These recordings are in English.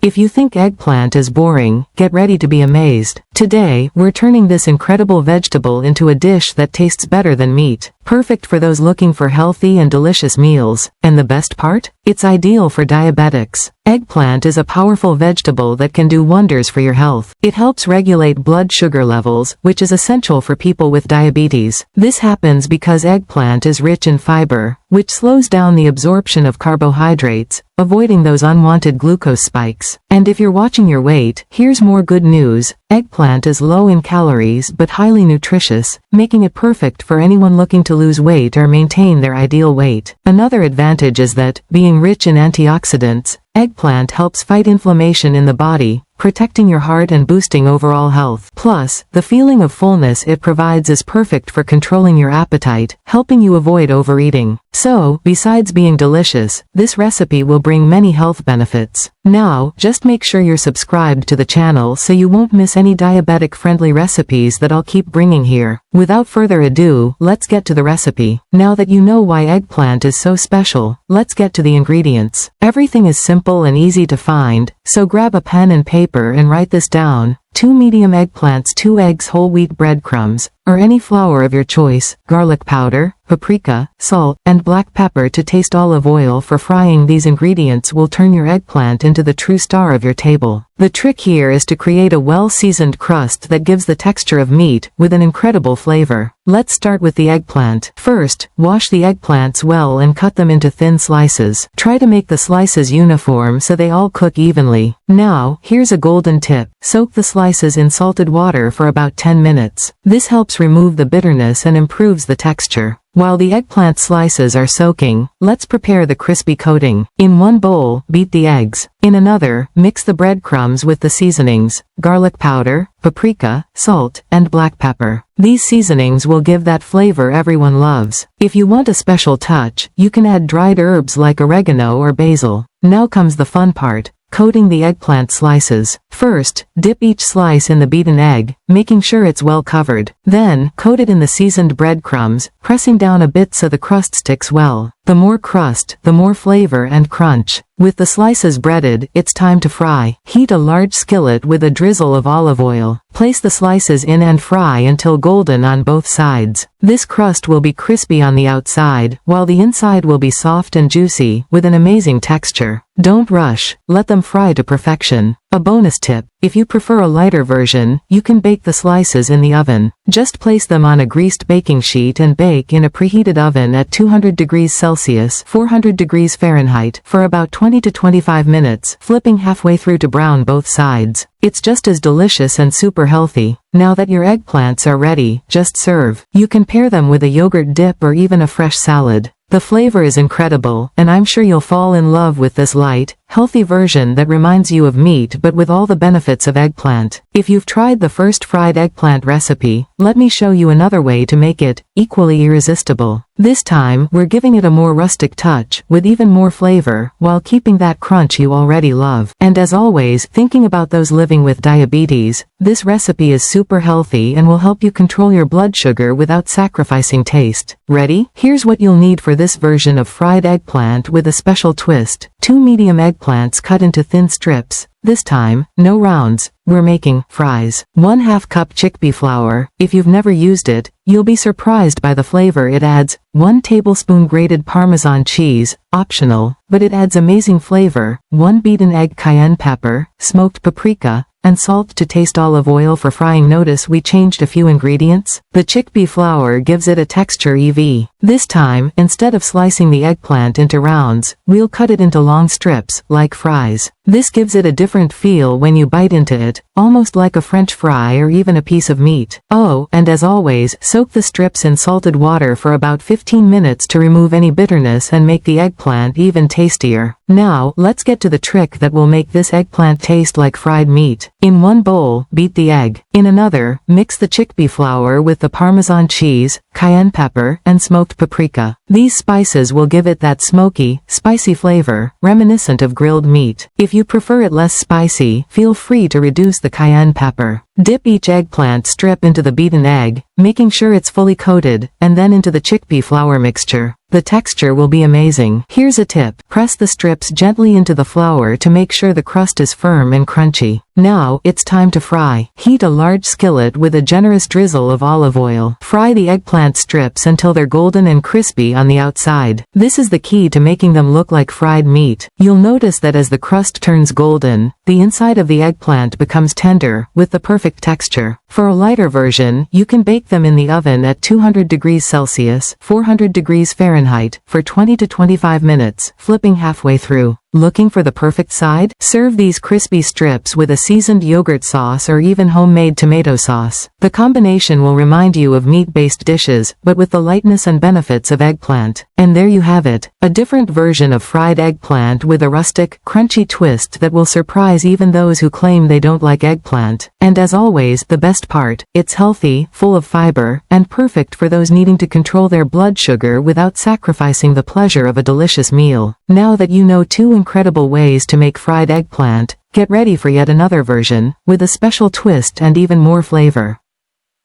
If you think eggplant is boring, get ready to be amazed. Today, we're turning this incredible vegetable into a dish that tastes better than meat. Perfect for those looking for healthy and delicious meals. And the best part? It's ideal for diabetics. Eggplant is a powerful vegetable that can do wonders for your health. It helps regulate blood sugar levels, which is essential for people with diabetes. This happens because eggplant is rich in fiber, which slows down the absorption of carbohydrates, avoiding those unwanted glucose spikes. And if you're watching your weight, here's more good news. Eggplant is low in calories but highly nutritious, making it perfect for anyone looking to lose weight or maintain their ideal weight. Another advantage is that, being rich in antioxidants, eggplant helps fight inflammation in the body, protecting your heart and boosting overall health. Plus, the feeling of fullness it provides is perfect for controlling your appetite, helping you avoid overeating. So, besides being delicious, this recipe will bring many health benefits. Now, just make sure you're subscribed to the channel so you won't miss any diabetic-friendly recipes that I'll keep bringing here. Without further ado, let's get to the recipe. Now that you know why eggplant is so special, let's get to the ingredients. Everything is simple and easy to find, so grab a pen and paper and write this down. 2 medium eggplants, 2 eggs, whole wheat breadcrumbs, or any flour of your choice, garlic powder, paprika, salt, and black pepper to taste. Olive oil for frying. These ingredients will turn your eggplant into the true star of your table. The trick here is to create a well-seasoned crust that gives the texture of meat, with an incredible flavor. Let's start with the eggplant. First, wash the eggplants well and cut them into thin slices. Try to make the slices uniform so they all cook evenly. Now, here's a golden tip. Soak the slices in salted water for about 10 minutes. This helps remove the bitterness and improves the texture. While the eggplant slices are soaking, let's prepare the crispy coating. In one bowl, beat the eggs. In another, mix the breadcrumbs with the seasonings, garlic powder, paprika, salt, and black pepper. These seasonings will give that flavor everyone loves. If you want a special touch, you can add dried herbs like oregano or basil. Now comes the fun part. Coating the eggplant slices. First, dip each slice in the beaten egg, making sure it's well covered. Then, coat it in the seasoned breadcrumbs, pressing down a bit so the crust sticks well. The more crust, the more flavor and crunch. With the slices breaded, it's time to fry. Heat a large skillet with a drizzle of olive oil. Place the slices in and fry until golden on both sides. This crust will be crispy on the outside, while the inside will be soft and juicy, with an amazing texture. Don't rush, let them fry to perfection. A bonus tip, if you prefer a lighter version, you can bake the slices in the oven. Just place them on a greased baking sheet and bake in a preheated oven at 200 degrees Celsius, 400 degrees Fahrenheit, for about 20 to 25 minutes, flipping halfway through to brown both sides. It's just as delicious and super healthy. Now that your eggplants are ready, just serve. You can pair them with a yogurt dip or even a fresh salad. The flavor is incredible, and I'm sure you'll fall in love with this light, healthy version that reminds you of meat but with all the benefits of eggplant. If you've tried the first fried eggplant recipe, let me show you another way to make it equally irresistible. This time, we're giving it a more rustic touch, with even more flavor, while keeping that crunch you already love. And as always, thinking about those living with diabetes, this recipe is super healthy and will help you control your blood sugar without sacrificing taste. Ready? Here's what you'll need for this version of fried eggplant with a special twist. 2 medium eggplants cut into thin strips. This time, no rounds, we're making fries. 1/2 cup chickpea flour. If you've never used it, you'll be surprised by the flavor it adds. 1 tablespoon grated Parmesan cheese, optional, but it adds amazing flavor. 1 beaten egg, cayenne pepper, smoked paprika, and salt to taste. Olive oil for frying. Notice we changed a few ingredients. The chickpea flour gives it a texture EV. This time, instead of slicing the eggplant into rounds, we'll cut it into long strips, like fries. This gives it a different feel when you bite into it, almost like a French fry or even a piece of meat. Oh, and as always, soak the strips in salted water for about 15 minutes to remove any bitterness and make the eggplant even tastier. Now, let's get to the trick that will make this eggplant taste like fried meat. In one bowl, beat the egg. In another, mix the chickpea flour with the Parmesan cheese, cayenne pepper, and smoked paprika. These spices will give it that smoky, spicy flavor, reminiscent of grilled meat. If you prefer it less spicy, feel free to reduce the cayenne pepper. Dip each eggplant strip into the beaten egg, making sure it's fully coated, and then into the chickpea flour mixture. The texture will be amazing. Here's a tip. Press the strips gently into the flour to make sure the crust is firm and crunchy. Now, it's time to fry. Heat a large skillet with a generous drizzle of olive oil. Fry the eggplant strips until they're golden and crispy on the outside. This is the key to making them look like fried meat. You'll notice that as the crust turns golden, the inside of the eggplant becomes tender, with the perfect texture. For a lighter version, you can bake them in the oven at 200 degrees Celsius, 400 degrees Fahrenheit, for 20 to 25 minutes, flipping halfway through. Looking for the perfect side? Serve these crispy strips with a seasoned yogurt sauce or even homemade tomato sauce. The combination will remind you of meat-based dishes, but with the lightness and benefits of eggplant. And there you have it, a different version of fried eggplant with a rustic, crunchy twist that will surprise even those who claim they don't like eggplant. And as always, the best part, it's healthy, full of fiber, and perfect for those needing to control their blood sugar without sacrificing the pleasure of a delicious meal. Now that you know two incredible ways to make fried eggplant, get ready for yet another version, with a special twist and even more flavor.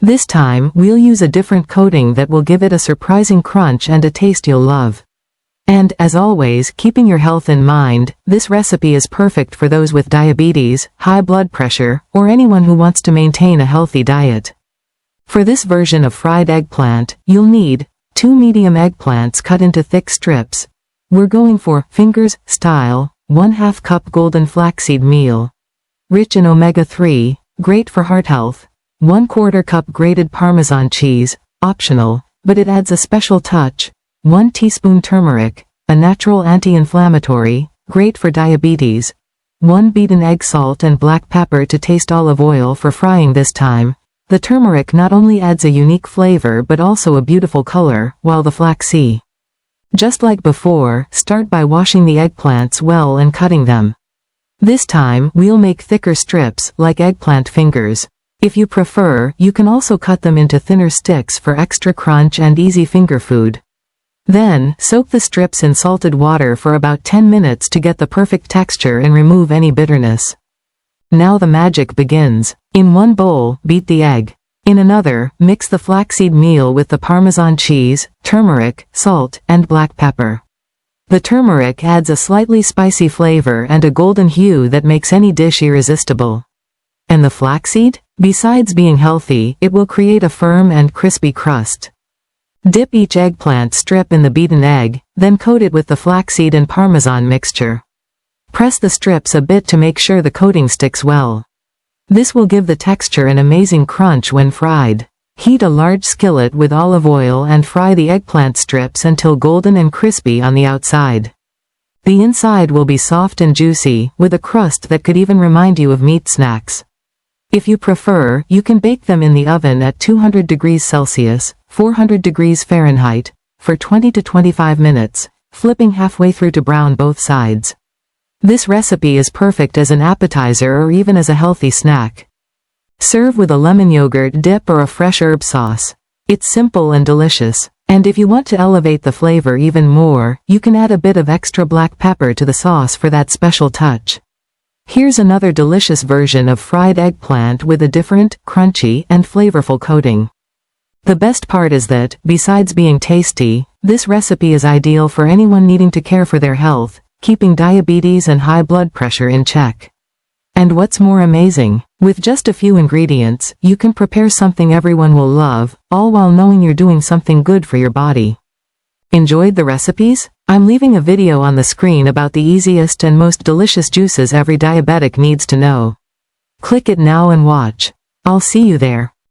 This time, we'll use a different coating that will give it a surprising crunch and a taste you'll love. And, as always, keeping your health in mind, this recipe is perfect for those with diabetes, high blood pressure, or anyone who wants to maintain a healthy diet. For this version of fried eggplant, you'll need 2 medium eggplants cut into thick strips. We're going for fingers style, 1/2 cup golden flaxseed meal. Rich in omega-3, great for heart health. 1/4 cup grated Parmesan cheese, optional, but it adds a special touch. 1 teaspoon turmeric, a natural anti-inflammatory, great for diabetes. 1 beaten egg, salt and black pepper to taste, olive oil for frying this time. The turmeric not only adds a unique flavor but also a beautiful color, while the flaxseed. Just like before, start by washing the eggplants well and cutting them. This time, we'll make thicker strips, like eggplant fingers. If you prefer, you can also cut them into thinner sticks for extra crunch and easy finger food. Then, soak the strips in salted water for about 10 minutes to get the perfect texture and remove any bitterness. Now the magic begins. In one bowl, beat the egg. In another, mix the flaxseed meal with the Parmesan cheese, turmeric, salt, and black pepper. The turmeric adds a slightly spicy flavor and a golden hue that makes any dish irresistible. And the flaxseed? Besides being healthy, it will create a firm and crispy crust. Dip each eggplant strip in the beaten egg, then coat it with the flaxseed and Parmesan mixture. Press the strips a bit to make sure the coating sticks well. This will give the texture an amazing crunch when fried. Heat a large skillet with olive oil and fry the eggplant strips until golden and crispy on the outside. The inside will be soft and juicy, with a crust that could even remind you of meat snacks. If you prefer, you can bake them in the oven at 200 degrees Celsius, 400 degrees Fahrenheit, for 20 to 25 minutes, flipping halfway through to brown both sides. This recipe is perfect as an appetizer or even as a healthy snack. Serve with a lemon yogurt dip or a fresh herb sauce. It's simple and delicious. And if you want to elevate the flavor even more, you can add a bit of extra black pepper to the sauce for that special touch. Here's another delicious version of fried eggplant with a different, crunchy, and flavorful coating. The best part is that, besides being tasty, this recipe is ideal for anyone needing to care for their health, keeping diabetes and high blood pressure in check. And what's more amazing, with just a few ingredients, you can prepare something everyone will love, all while knowing you're doing something good for your body. Enjoyed the recipes? I'm leaving a video on the screen about the easiest and most delicious juices every diabetic needs to know. Click it now and watch. I'll see you there.